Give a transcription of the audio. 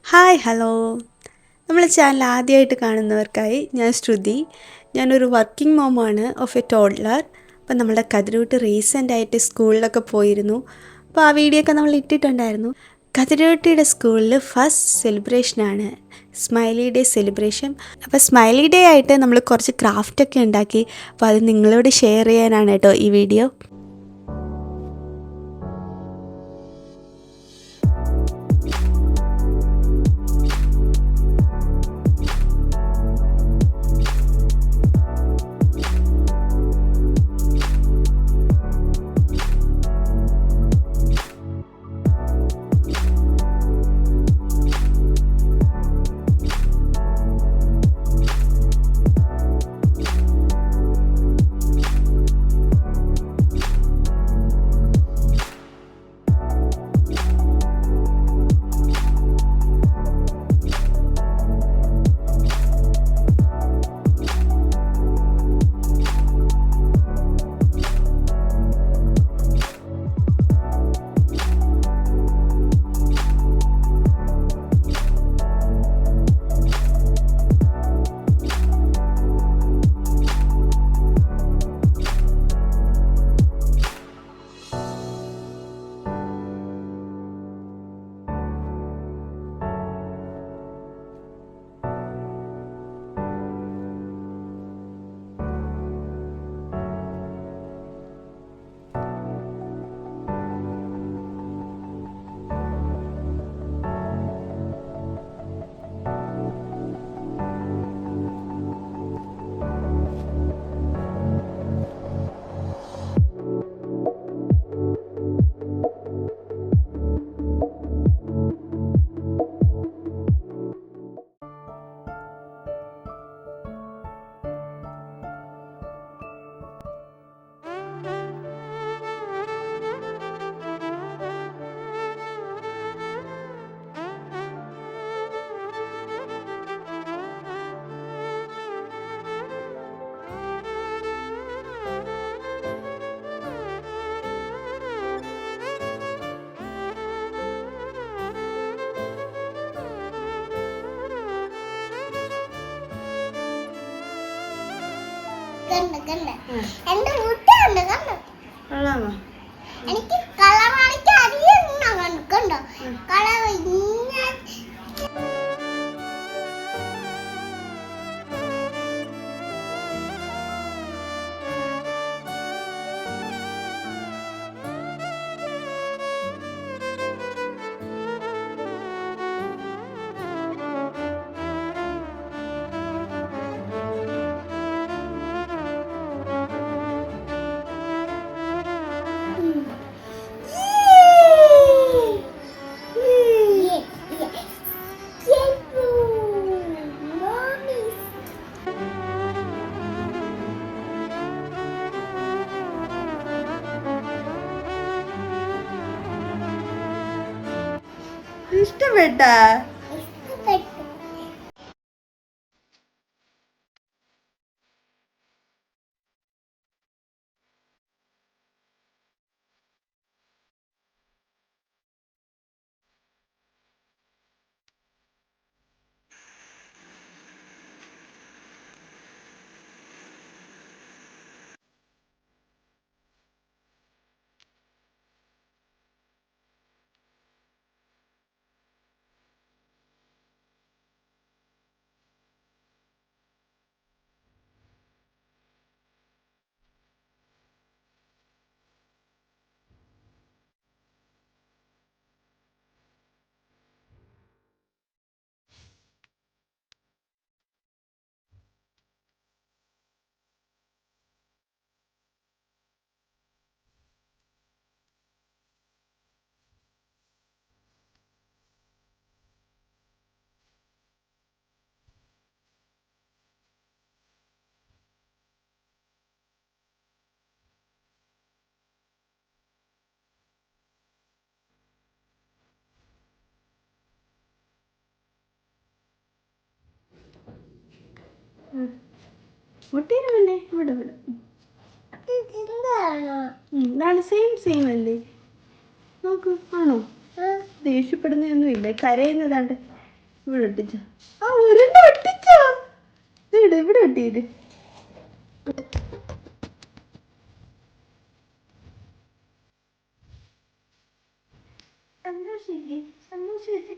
Hi hello നമ്മളെ channel ആദ്യമായിട്ട് കാണുന്നവർക്കായി ഞാൻ ശ്രുതി. ഞാനൊരു വർക്കിംഗ് മോമാണ് ഓഫ് എ ടോഡ്ലർ. അപ്പം നമ്മുടെ കതിരൂട്ട് റീസെൻ്റായിട്ട് സ്കൂളിലൊക്കെ പോയിരുന്നു. അപ്പോൾ ആ വീഡിയോ ഒക്കെ നമ്മൾ ഇട്ടിട്ടുണ്ടായിരുന്നു. കതിരൂട്ടിയുടെ സ്കൂളിൽ ഫസ്റ്റ് സെലിബ്രേഷനാണ് സ്മൈലി ഡേ സെലിബ്രേഷൻ. അപ്പോൾ സ്മൈലി ഡേ ആയിട്ട് നമ്മൾ കുറച്ച് ക്രാഫ്റ്റൊക്കെ ഉണ്ടാക്കി. അപ്പോൾ അത് നിങ്ങളോട് ഷെയർ ചെയ്യാനാണ് കേട്ടോ ഈ വീഡിയോ. എന്റെ മുട്ടുണ്ട് കണ്ടോ? എനിക്ക് കളർ കളിക്കാൻ അറിയാം. കണ്ടോ കളർ ഇഷ്ടപ്പെട്ട മുട്ടീരമല്ലേ ഇവിടെ ഇവിടെ ഇതാണ് സെയിം സെയിം അല്ലേ? നോക്ക് ആണോ? ദേഷ്യപ്പെടുന്നൊന്നും ഇല്ല, കരയുന്നതാണ്ട്. ഇവിടെ ഒട്ടിച്ച. ആ ഒരെണ്ണം ഒട്ടിച്ചോ? ഇവിടെ ഇവിടെ ഒട്ടിയിട്ട്. സന്തോഷില്ലേ? സന്തോഷില്ലേ?